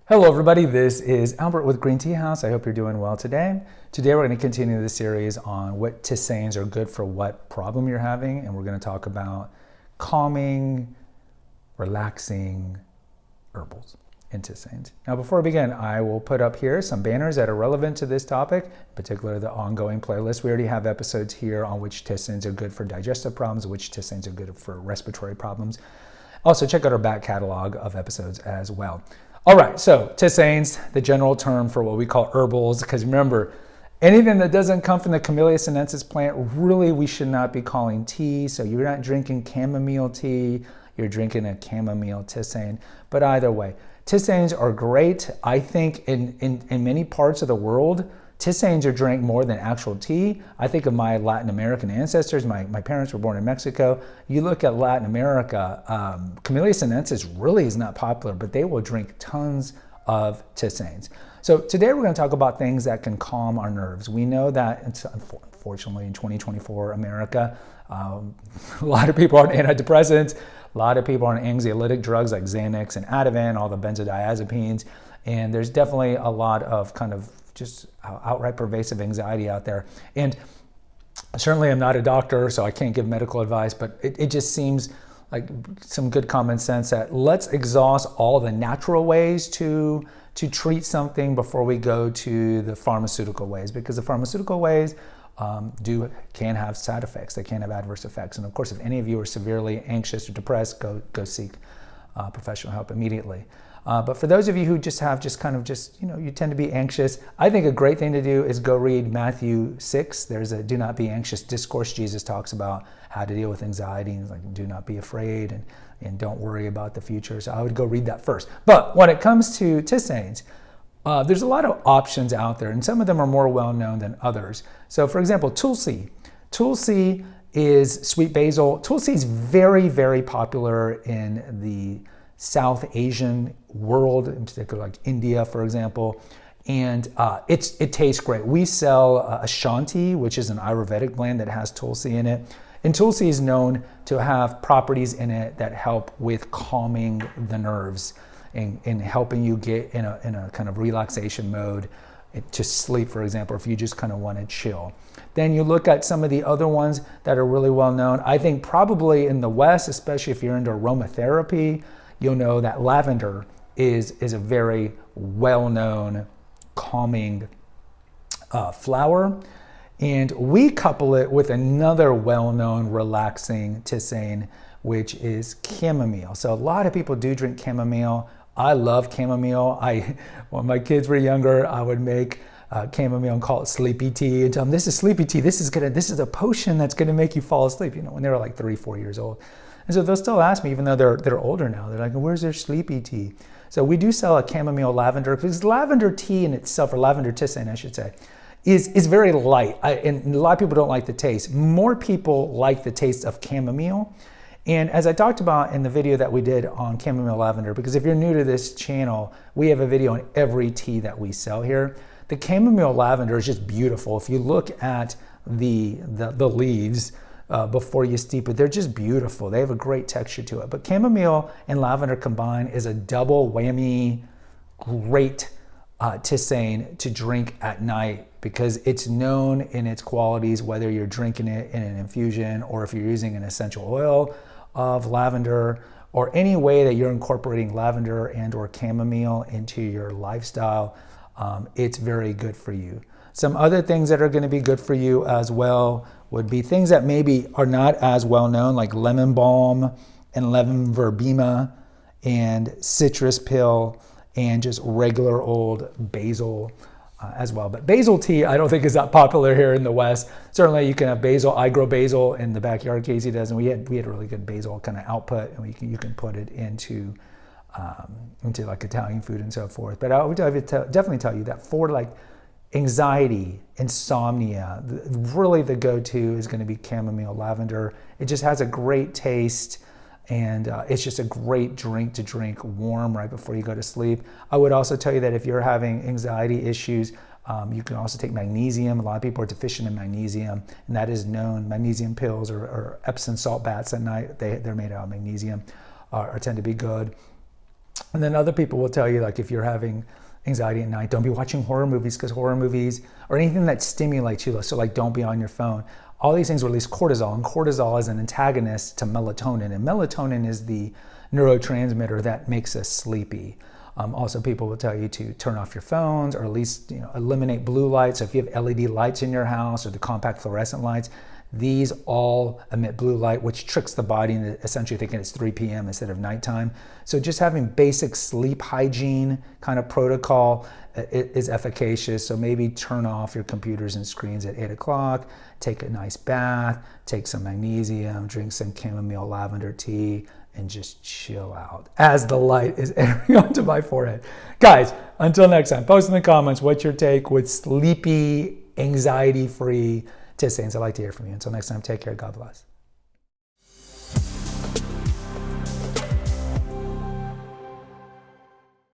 Hello everybody, this is Albert with Green Tea House. I hope you're doing well today. Today we're going to continue the series on what tisanes are good for what problem you're having, and we're going to talk about calming, relaxing herbals and tisanes. Now before we begin, I will put up here some banners that are relevant to this topic, in particular the ongoing playlist. We already have episodes here on which tisanes are good for digestive problems, which tisanes are good for respiratory problems. Also check out our back catalog of episodes as well. All right, so tisanes, the general term for what we call herbals, because remember, anything that doesn't come from the Camellia sinensis plant, really we should not be calling tea. So you're not drinking chamomile tea, you're drinking a chamomile tisane. But either way, tisanes are great. I think in many parts of the world, tisanes are drank more than actual tea. I think of my Latin American ancestors. My parents were born in Mexico. You look at Latin America, Camellia sinensis really is not popular, but they will drink tons of tisanes. So today we're going to talk about things that can calm our nerves. We know that, unfortunately, in 2024 America, a lot of people are on antidepressants. A lot of people are on anxiolytic drugs like Xanax and Ativan, all the benzodiazepines. And there's definitely a lot of kind of just outright pervasive anxiety out there. And certainly I'm not a doctor, so I can't give medical advice, but it just seems like some good common sense that let's exhaust all the natural ways to treat something before we go to the pharmaceutical ways, because the pharmaceutical ways can have side effects. They can have adverse effects. And of course, if any of you are severely anxious or depressed, go seek professional help immediately. But for those of you who you tend to be anxious, I think a great thing to do is go read Matthew 6. There's a do not be anxious discourse. Jesus talks about how to deal with anxiety, and like do not be afraid and don't worry about the future. So I would go read that first. But when it comes to tisanes, there's a lot of options out there, and some of them are more well-known than others. So for example, Tulsi. Tulsi is sweet basil. Tulsi is very, very popular in the South Asian world, in particular like India, for example, and it tastes great. We sell Ashanti, which is an Ayurvedic blend that has Tulsi in it, and Tulsi is known to have properties in it that help with calming the nerves and helping you get in a kind of relaxation mode to sleep, for example, if you just kind of want to chill. Then you look at some of the other ones that are really well known. I think probably in the West, especially if you're into aromatherapy, you'll know that lavender is a very well-known calming flower. And we couple it with another well-known relaxing tisane, which is chamomile. So a lot of people do drink chamomile. I love chamomile. When my kids were younger, I would make chamomile and call it sleepy tea and tell them, this is sleepy tea. This is a potion that's gonna make you fall asleep, when they were like 3-4 years old. And so they'll still ask me, even though they're older now, they're like, where's their sleepy tea? So we do sell a chamomile lavender, because lavender tea in itself, or lavender tisane, I should say, is very light. And a lot of people don't like the taste. More people like the taste of chamomile. And as I talked about in the video that we did on chamomile lavender, because if you're new to this channel, we have a video on every tea that we sell here. The chamomile lavender is just beautiful. If you look at the leaves, before you steep it, they're just beautiful. They have a great texture to it. But chamomile and lavender combined is a double whammy, great tisane to drink at night, because it's known in its qualities, whether you're drinking it in an infusion or if you're using an essential oil of lavender, or any way that you're incorporating lavender and or chamomile into your lifestyle, it's very good for you. Some other things that are going to be good for you as well would be things that maybe are not as well known, like lemon balm and lemon verbena and citrus pill and just regular old basil as well. But basil tea, I don't think is that popular here in the West. Certainly you can have basil. I grow basil in the backyard, Casey does, and we had really good basil kind of output, and you can put it into like Italian food and so forth. But I would definitely tell you that for like anxiety, insomnia, really the go-to is going to be chamomile lavender. It just has a great taste, and it's just a great drink to drink warm right before you go to sleep. I would also tell you that if you're having anxiety issues, you can also take magnesium. A lot of people are deficient in magnesium, and that is known. Magnesium pills or Epsom salt baths at night, they're made out of magnesium, tend to be good. And then other people will tell you, like, if you're having anxiety at night, don't be watching horror movies, because horror movies or anything that stimulates you, so like don't be on your phone. All these things release cortisol, and cortisol is an antagonist to melatonin, and melatonin is the neurotransmitter that makes us sleepy. Also, people will tell you to turn off your phones, or at least eliminate blue lights. So if you have LED lights in your house or the compact fluorescent lights, these all emit blue light, which tricks the body into essentially thinking it's 3 p.m. instead of nighttime. So just having basic sleep hygiene kind of protocol is efficacious. So maybe turn off your computers and screens at 8 o'clock, take a nice bath, take some magnesium, drink some chamomile lavender tea, and just chill out as the light is entering onto my forehead. Guys, until next time, post in the comments what's your take with sleepy, anxiety-free Tisanes. I'd like to hear from you. Until next time, take care. God bless.